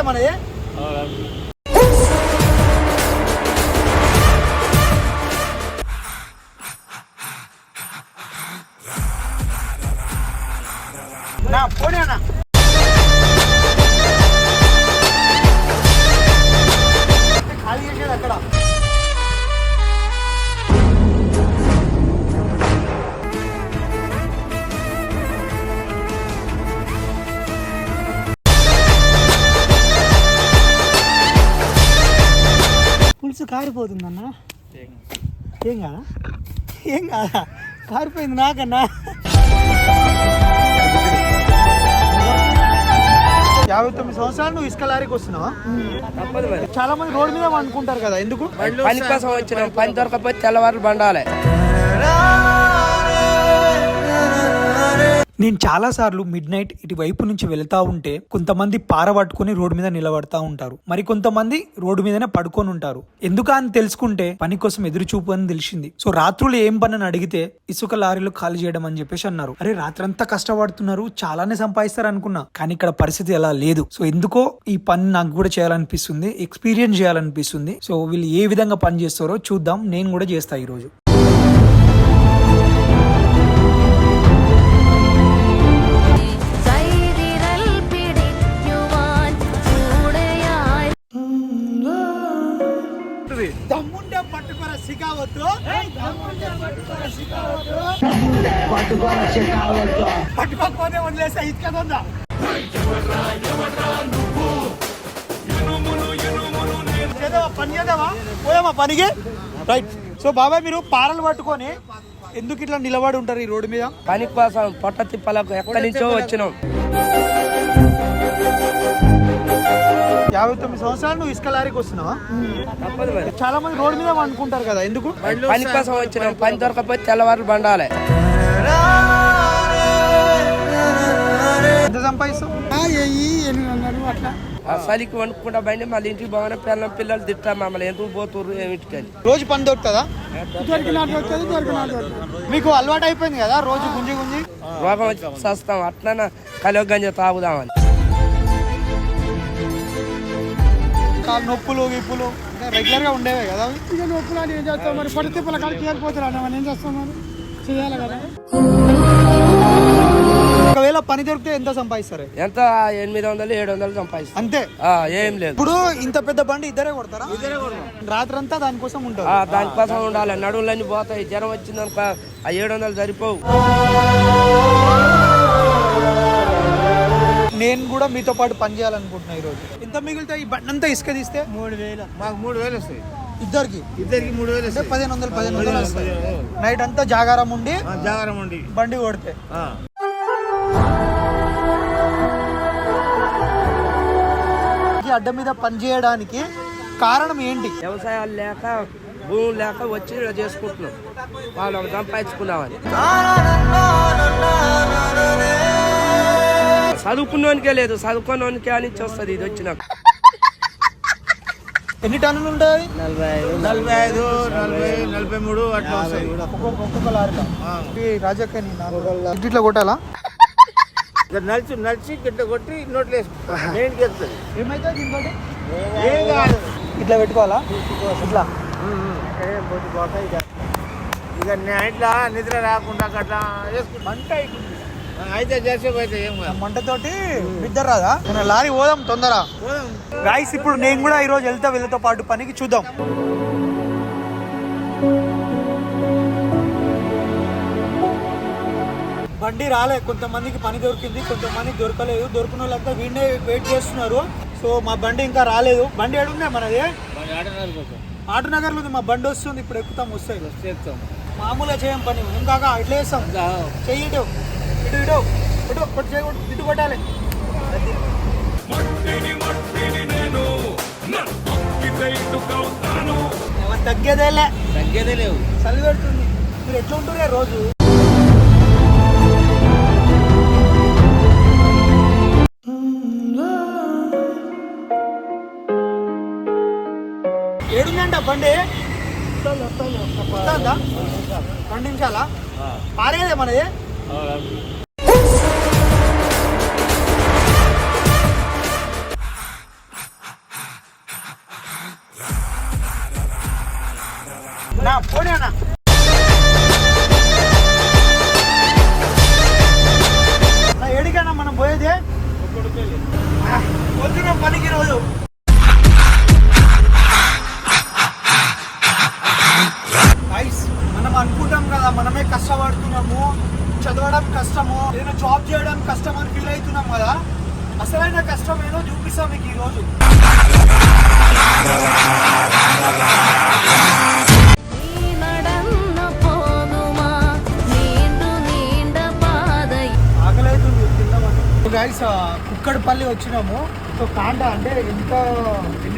మనది. నా పోనీ అన్న ఖాళీ చేసేది అక్కడ. పులుసు కారిపోతుందన్న. ఏం కాదా? ఏం కాదా? కారిపోయింది నాకన్నా. 59 సంవత్సరాలు నువ్వు ఇసుక లారీకి వస్తున్నావా? చాలా మంది రోడ్డు మీద అనుకుంటారు కదా, ఎందుకు? పని కోసం వచ్చిన పని దొరకపోతే తెల్లవారు బండాలి. నేను చాలా సార్లు మిడ్ నైట్ ఇటువైపు నుంచి వెళ్తా ఉంటే కొంతమంది పార పట్టుకుని రోడ్డు మీద నిలబడతా ఉంటారు, మరి కొంతమంది రోడ్డు మీదనే పడుకొని ఉంటారు. ఎందుకా అని తెలుసుకుంటే పని కోసం ఎదురు చూపు అని తెలిసింది. సో రాత్రులు ఏం పని అని అడిగితే ఇసుక లారీలు ఖాళీ చేయడం అని చెప్పేసి అన్నారు. అరే రాత్రంతా కష్టపడుతున్నారు, చాలానే సంపాదిస్తారు అనుకున్నా, కానీ ఇక్కడ పరిస్థితి అలా లేదు. సో ఎందుకో ఈ పని నాకు కూడా చేయాలనిపిస్తుంది, ఎక్స్పీరియన్స్ చేయాలనిపిస్తుంది. సో వీళ్ళు ఏ విధంగా పని చేస్తారో చూద్దాం. నేను కూడా చేస్తా ఈ రోజు. దమ్ముంటే పట్టుకోర సికావద్దు, పట్టుకోకపోతే వదిలేసా ఇసుకదా. పని చేద్దామా? పోయామా పనికి? రైట్. సో బాబాయ్ మీరు పారలు పట్టుకొని ఎందుకు ఇట్లా నిలబడి ఉంటారు ఈ రోడ్డు మీద? పని కోసం పొట్ట తిప్పలకు ఎక్కడి నుంచో వచ్చినాం. 59 సంవత్సరాలు నువ్వు ఇసుక లారీకి వస్తున్నావా? చాలా మంది రోడ్డు మీద అనుకుంటారు కదా, ఎందుకు? పని కోసం వచ్చినాం. పని దొరకపోతే తెల్లవారు బండాలి. ఎంత సంపాదిస్తావు? 800 అట్లా. చలికి వండుకుంటా బండి మళ్ళీ ఇంటికి బాగానే పిల్లలు తిట్టా మమ్మల్ని ఎందుకు పోతుర్రు ఏమిటికని. రోజు పని దొరుకుతుందా? మీకు అలవాటు అయిపోయింది కదా రోజు గుంజి గుంజి? రోగం వచ్చి వస్తాం, అట్లా కలిగి గంజ తాగుదామని. నొప్పులు గిప్పులు రెగ్యులర్ గా ఉండేవే కదా? ఇక నొప్పులు అని ఏం చేస్తాం మరి, పొట్టి తిప్పల కాడికి చేరిపోతారు అన్న, ఏం చేస్తాం మరి, చేయాలి కదా. ఒకవేళ పని దొరికితే ఎంత సంపాదిస్తారు? ఎంత 800 700 సంపాదిస్తారు అంతే. ఏం లేదు. ఇప్పుడు ఇంత పెద్ద బండి ఇద్దరే కొడతారా? రాత్రంతా దానికోసం ఉంటారు. దానికోసం ఉండాలి. నడువులన్నీ పోతాయి. జ్వరం వచ్చిందనుకో ఆ 700 సరిపోవు. నేను కూడా మీతో పాటు పని చేయాలనుకుంటున్నా ఈ రోజు. ఎంత మిగులుతాయి ఈ బండి అంతా ఇసుక తీస్తే? 3000. మాకు 3000 వస్తాయి. ఇద్దరికి 3000 అంటే 1500 వస్తాయి. నైట్ అంతా జాగారం ఉండి బండి కొడితే. అడ్డ మీద పని చేయడానికి కారణం ఏంటి? వ్యవసాయాలు లేక భూములు లేక వచ్చి ఇలా చేసుకుంటున్నాం. వాళ్ళు సంపాదించుకున్నామని. చదువుకున్నోనికే లేదు, చదువుకున్నోనికే అని వస్తుంది ఇది వచ్చినాక. ఎన్ని టన్నులు ఉంటాయి? 45 40 43 అట్లా వస్తాయి ఒక్కొక్క లారీలో. రాజక్క ఇట్లా కొట్టాలా? నడిచి గిట్ట కొట్టి నోట్లు వేసుకుంటాం. ఏమైతే దీనితోటి ఏం కాదు, ఇట్లా పెట్టుకోవాలా? ఇట్లా ఇక నైట్లా నిద్ర రాకుండా అట్లా వేసుకుంటాం. మంట అయితే చేసేపు అయితే ఏం కాదు. మంటతోటి నిద్ర రాదా? మన లారీ పోదాం తొందర. గాయ్స్ ఇప్పుడు నేను కూడా ఈ రోజు వెళ్తా వీళ్ళతో పాటు పనికి, చూద్దాం. బండి రాలే, కొంతమందికి పని దొరికింది, కొంతమందికి దొరకలేదు. దొరికిన వాళ్ళంతా వీడినే వెయిట్ చేస్తున్నారు. సో మా బండి ఇంకా రాలేదు. బండి ఏడుందే మనది? ఆటనగర్ లో ఉంది. మా బండి వస్తుంది, ఇప్పుడు ఎక్కుతాం. వస్తాయి మామూలుగా చేయం పని. ఇంకా ఇట్లా వేస్తాం. చెయ్యి ఇటు ఇటు ఇటు ఇటు కొట్టు, చేయకూడదు, ఇటు కొట్టాలి. తగ్గేదేలే లేవు. చలి పెడుతుంది. మీరు ఎట్లా ఉంటున్నారు రోజు? ఏడుందంట బండి? 2 నిమిషాలా? పారేదే మనది. పోనీ అన్న. ఏడికన్నా మనం పోయేది వద్దున్నాం పనికి రోజు. మనం అనుకుంటాం కదా మనమే కష్టపడుతున్నాము, చదవడం కష్టము, ఏదైనా జాబ్ చేయడం కష్టం అని ఫీల్ అవుతున్నాం కదా. అసలైన కష్టం ఏదో చూపిస్తాం మీకు ఈరోజు. ఆకలైతుంది తిందామని. గైస్ కుక్కడపల్లి వచ్చినాము. సో కాంట అంటే ఎన్ని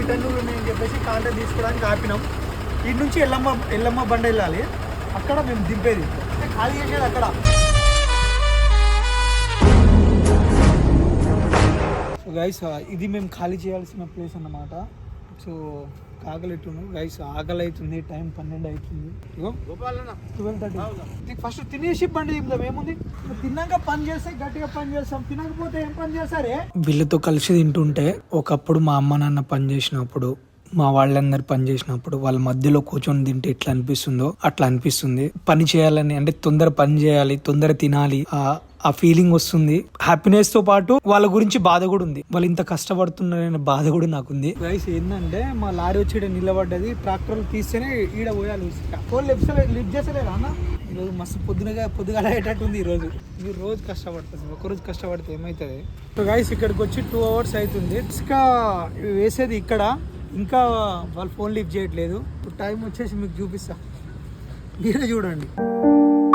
టన్నులు ఉన్నాయని చెప్పేసి కాంట తీసుకోవడానికి ఆపినాం. ఈ నుంచి ఎల్లమ్మ బండ వెళ్ళాలి, అక్కడ మేము దింపేది, ఖాళీ చేసేది అక్కడ. సో గైస్ ఇది మేము ఖాళీ చేయాల్సిన ప్లేస్ అన్నమాట. సో ఆకలిట్టును గైస్, ఆకలి అవుతుంది, టైం 12 అవుతుంది. ఇగో 12:30. ఫస్ట్ తినేసి బండి దింపుదాం, ఏముంది. తిన్నాక పని చేస్తే గట్టిగా పని చేస్తాం, తినకపోతే ఏం పని చేస్తారే. వీళ్ళతో కలిసి తింటుంటే ఒకప్పుడు మా అమ్మ నాన్న పని చేసినప్పుడు, మా వాళ్ళందరూ పని చేసినప్పుడు వాళ్ళ మధ్యలో కూర్చొని తింటే ఎట్లా అనిపిస్తుందో అట్లా అనిపిస్తుంది. పని చేయాలని అంటే తొందర పని చేయాలి, తొందర తినాలి, ఆ ఫీలింగ్ వస్తుంది. హ్యాపీనెస్ తో పాటు వాళ్ళ గురించి బాధ కూడా ఉంది, వాళ్ళు ఇంత కష్టపడుతున్నారనే బాధ కూడా నాకుంది. గైస్ ఏంటంటే మా లారీ వచ్చి నిలబడ్డది, ట్రాక్టర్ తీస్తేనే ఈడ పోయాలి. లిఫ్ట్ చేస్తలేరా అన్న? ఈరోజు మస్తు పొద్దుగా అయ్యేటట్టుంది. ఈ రోజు కష్టపడుతుంది, ఒకరోజు కష్టపడితే ఏమవుతుంది. సో గైస్ ఇక్కడికి వచ్చి 2 hours అవుతుంది. ఇసుక వేసేది ఇక్కడ, ఇంకా వాళ్ళు ఫోన్ లిఫ్ట్ చేయట్లేదు. ఇప్పుడు టైం వచ్చేసి మీకు చూపిస్తా, మీరే చూడండి.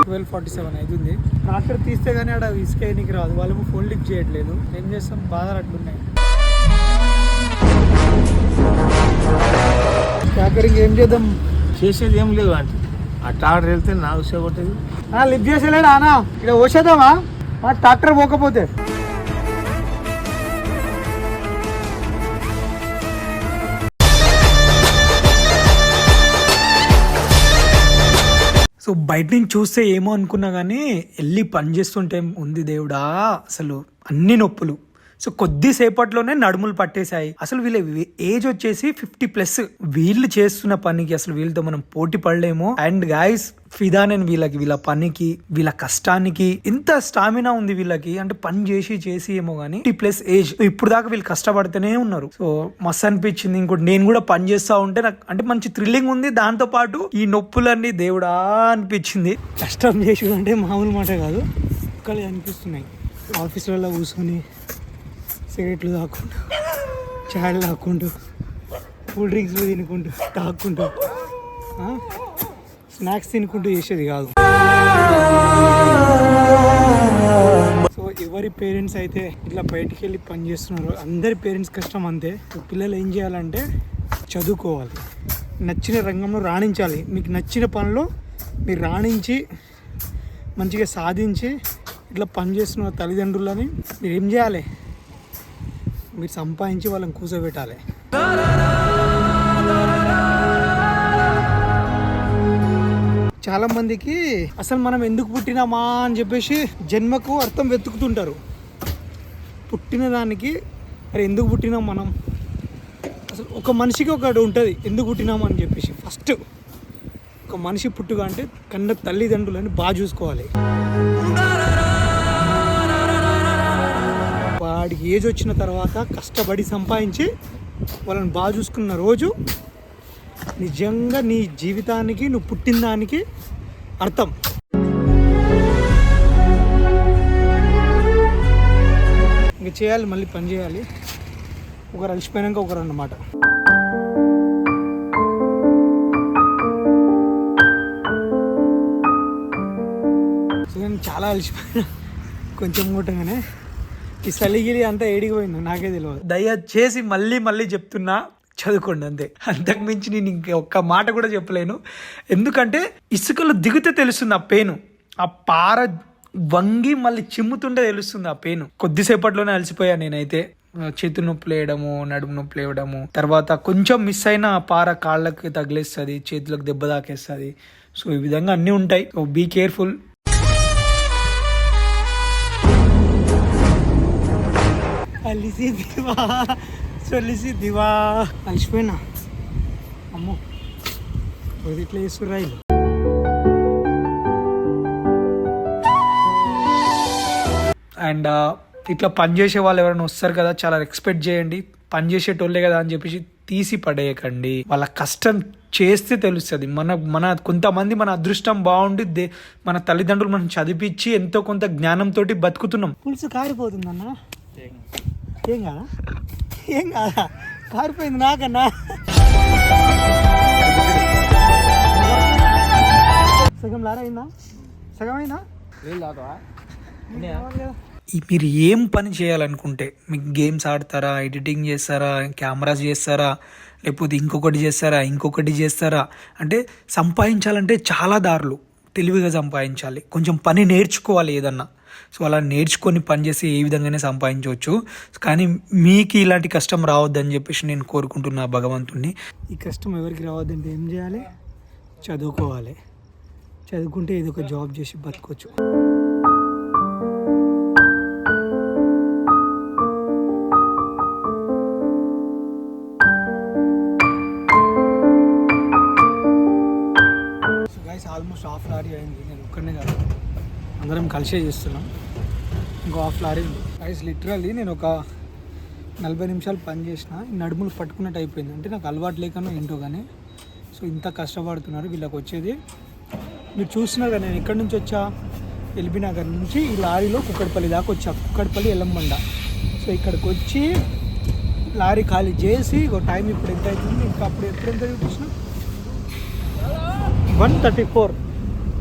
12:47 అవుతుంది. ట్రాక్టర్ తీస్తే కానీ ఆడ ఇసుక వేయడానికి రాదు, వాళ్ళేమో ఫోన్ లిఫ్ట్ చేయట్లేదు. ఏం చేస్తాం, బాధలు అట్లున్నాయి. ట్రాక్టరింగ్ ఏం చేద్దాం, చేసేది ఏం లేదు అంటే ఆ ట్రాక్టర్ వెళ్తే నాకు సేపడుతుంది. లిఫ్ట్ చేసేలేడా అన్న? ఇక్కడ వచ్చేద్దామా ట్రాక్టర్ పోకపోతే? సో బయట నుంచి చూస్తే ఏమో అనుకున్నా కానీ వెళ్ళి పని చేస్తుంటే ఉంది దేవుడా అసలు అన్ని నొప్పులు. సో కొద్దిసేపట్లోనే నడుములు పట్టేశాయి. అసలు వీళ్ళ ఏజ్ వచ్చేసి 50+. వీళ్ళు చేస్తున్న పనికి అసలు వీళ్ళతో మనం పోటీ పడలేము. అండ్ గైస్ ఫిదా నేను వీళ్ళ పనికి, వీళ్ళ కష్టానికి. ఇంత స్టామినా ఉంది వీళ్ళకి, అంటే పని చేసి ఏమో గానీ 50+ ఏజ్. ఇప్పుడు దాకా వీళ్ళు కష్టపడుతూనే ఉన్నారు. సో మస్తు అనిపించింది. ఇంకోటి నేను కూడా పని చేస్తా ఉంటే నాకు అంటే మంచి థ్రిల్లింగ్ ఉంది, దాంతో పాటు ఈ నొప్పులన్నీ దేవుడా అనిపించింది. కష్టం చేసి అంటే మామూలు మాట కాదు, ఒక్కలే అనిపిస్తున్నాయి. ఆఫీసులలో కూర్చొని సిగరెట్లు తాక్కుంటూ, చాయలు తాక్కుంటూ, కూల్ డ్రింక్స్లు తినుకుంటూ, తాక్కుంటూ, స్నాక్స్ తినుకుంటూ చేసేది కాదు. సో ఎవరి పేరెంట్స్ అయితే ఇట్లా బయటికి వెళ్ళి పని చేస్తున్నారు, అందరి పేరెంట్స్ కష్టం అంతే. పిల్లలు ఏం చేయాలంటే చదువుకోవాలి, నచ్చిన రంగంలో రాణించాలి. మీకు నచ్చిన పనిలో మీరు రాణించి మంచిగా సాధించి ఇట్లా పని చేస్తున్న తల్లిదండ్రులని మీరు ఏం చేయాలి, మీరు సంపాదించి వాళ్ళని కూర్చోబెట్టాలి. చాలా మందికి అసలు మనం ఎందుకు పుట్టినామా అని చెప్పేసి జన్మకు అర్థం వెతుకుతుంటారు. పుట్టిన దానికి అరే ఎందుకు పుట్టినాం మనం, అసలు ఒక మనిషికి ఒకటి ఉంటుంది ఎందుకు పుట్టినామా అని చెప్పేసి. ఫస్ట్ ఒక మనిషి పుట్టుక అంటే కన్న తల్లిదండ్రులని బాగా చూసుకోవాలి. వాడికి ఏజ్ వచ్చిన తర్వాత కష్టపడి సంపాదించి వాళ్ళని బాగా చూసుకున్న రోజు నిజంగా నీ జీవితానికి నువ్వు పుట్టిన దానికి అర్థం. ఇంక చేయాలి, మళ్ళీ పని చేయాలి. ఒకరు అలసిపోయాక ఒకరు అన్నమాట. నేను చాలా అలసిపోయినా కొంచెం కూటగానే. ఈ సలిగిలి అంతా ఏడిగిపోయింది నాకే తెలియదు. దయచేసి మళ్ళీ చెప్తున్నా, చదువుకోండి అంతే. అంతకుమించి నేను ఇంక ఒక్క మాట కూడా చెప్పలేను. ఎందుకంటే ఇసుకలో దిగితే తెలుస్తుంది ఆ పెయిన్, ఆ పార వంగి మళ్ళీ చిమ్ముతుంటే తెలుస్తుంది ఆ పెయిన్. కొద్దిసేపట్లోనే అలసిపోయా నేనైతే. చేతు నొప్పులు వేయడము, నడుము నొప్పులు వేయడము, తర్వాత కొంచెం మిస్ అయిన పార కాళ్ళకి తగిలేస్తుంది, చేతులకు దెబ్బ తాకేస్తుంది. సో ఈ విధంగా అన్నీ ఉంటాయి. So be careful. అలసిపోయినా అమ్మో ఇట్లా చేస్తుర్రా. అండ్ ఇట్లా పని చేసే వాళ్ళు ఎవరైనా వస్తారు కదా, చాలా రెస్పెక్ట్ చేయండి. పని చేసేటోళ్ళే కదా అని చెప్పేసి తీసి పడేయకండి. వాళ్ళ కష్టం చేస్తే తెలుస్తుంది. మన కొంతమంది మన అదృష్టం బాగుండి మన తల్లిదండ్రులు మనం చదివించి ఎంతో కొంత జ్ఞానంతో బతుకుతున్నాం. పులుసు కారిపోతుందన్నా. ఏం కాదా? ఏం కాదా? కారిపోయింది నాకన్నా. సగం లారైందా? సగం అయిందా? మీరు ఏం పని చేయాలనుకుంటే, మీకు గేమ్స్ ఆడతారా, ఎడిటింగ్ చేస్తారా, కెమెరాస్ చేస్తారా, లేకపోతే ఇంకొకటి చేస్తారా అంటే సంపాదించాలంటే చాలా దారులు. తెలివిగా సంపాదించాలి, కొంచెం పని నేర్చుకోవాలి ఏదన్నా. సో అలా నేర్చుకొని పని చేసి ఏ విధంగానే సంపాదించవచ్చు. కానీ మీకు ఇలాంటి కష్టం రావద్దని చెప్పేసి నేను కోరుకుంటున్నా భగవంతుణ్ణి. ఈ కష్టం ఎవరికి రావద్దంటే ఏం చేయాలి? చదువుకోవాలి. చదువుకుంటే ఏదో ఒక జాబ్ చేసి బతకొచ్చు. ఆల్మోస్ట్ హాఫ్ లారీ అయింది. నేను ఒక్కడనే కాదు, అందరం కలిసే చేస్తున్నాం. ఇంకో హాఫ్ లారీ ఉంది. గైస్ లిటరల్లీ నేను ఒక 40 నిమిషాలు పని చేసిన, నడుములు పట్టుకున్నట్టు అయిపోయింది. అంటే నాకు అలవాటు లేకనో ఏంటో కానీ. సో ఇంత కష్టపడుతున్నారు వీళ్ళకి వచ్చేది. మీరు చూస్తున్నారు కదా, నేను ఎక్కడి నుంచి వచ్చా, ఎల్బీ నగర్ నుంచి ఈ లారీలో కుక్కడపల్లి దాకా వచ్చా. కుక్కడపల్లి ఎల్లంబండ. సో ఇక్కడికి వచ్చి లారీ ఖాళీ చేసి టైం ఇప్పుడు ఎంత అవుతుంది, ఇంకా అప్పుడు ఎంత చూపించిన 1:34.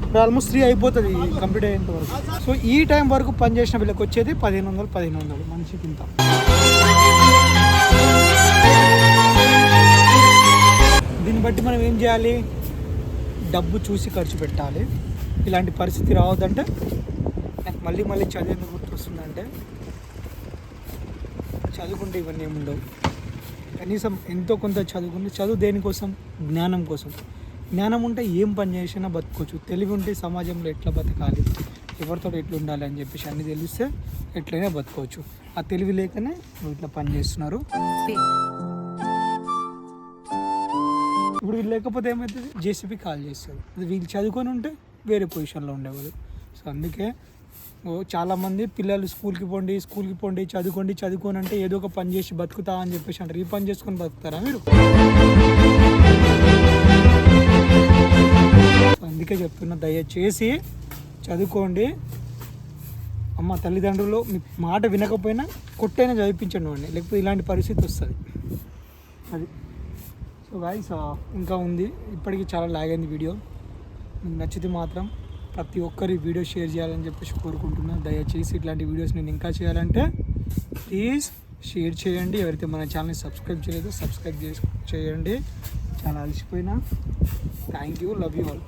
ఇప్పుడు ఆల్మోస్ట్ 3 అయిపోతుంది కంప్లీట్ అయ్యేంత వరకు. సో ఈ టైం వరకు పని చేసిన వీళ్ళకి వచ్చేది 1500 మనిషికి ఇంత. దీన్ని బట్టి మనం ఏం చేయాలి? డబ్బు చూసి ఖర్చు పెట్టాలి. ఇలాంటి పరిస్థితి రావద్దంటే నాకు మళ్ళీ చదివేందుకు గుర్తొస్తుందంటే, చదువుకుంటే ఇవన్నీ ఏముండవు. కనీసం ఎంతో కొంత చదువుకుంటే, చదువు దేనికోసం? జ్ఞానం కోసం. జ్ఞానం ఉంటే ఏం పని చేసినా బతకొచ్చు. తెలివి ఉంటే సమాజంలో ఎట్లా బతకాలి, ఎవరితో ఎట్లా ఉండాలి అని చెప్పేసి అన్నీ తెలిస్తే ఎట్లయినా బతకవచ్చు. ఆ తెలివి లేకనే నువ్వు ఇట్లా పని చేస్తున్నారు. ఇప్పుడు వీళ్ళు లేకపోతే ఏమవుతుంది? జేసీబీ కాల్ చేస్తారు. వీళ్ళు చదువుకొని ఉంటే వేరే పొజిషన్లో ఉండేవాళ్ళు. సో అందుకే చాలామంది పిల్లలు స్కూల్కి పోండి చదువుకోని అంటే ఏదో ఒక పని చేసి బతుకుతా అని చెప్పేసి అంటారు. ఈ పని చేసుకొని బతుకుతారా మీరు? అందుకే చెప్తున్నా, దయచేసి చదువుకోండి. అమ్మ తల్లిదండ్రులు మీ మాట వినకపోయినా కొట్టైనా చదివించండి వాడిని, లేకపోతే ఇలాంటి పరిస్థితి వస్తుంది. అది సో గాయ్స్ ఇంకా ఉంది. ఇప్పటికీ చాలా లాగ్ అయింది వీడియో. మీకు నచ్చితే మాత్రం ప్రతి ఒక్కరి వీడియో షేర్ చేయాలని చెప్పేసి కోరుకుంటున్నాను. దయచేసి ఇట్లాంటి వీడియోస్ నేను ఇంకా చేయాలంటే ప్లీజ్ షేర్ చేయండి. ఎవరైతే మన ఛానల్ని సబ్స్క్రైబ్ చేయలేదో సబ్స్క్రైబ్ చేయండి. చాలా అలసిపోయినా. Thank you, love you all.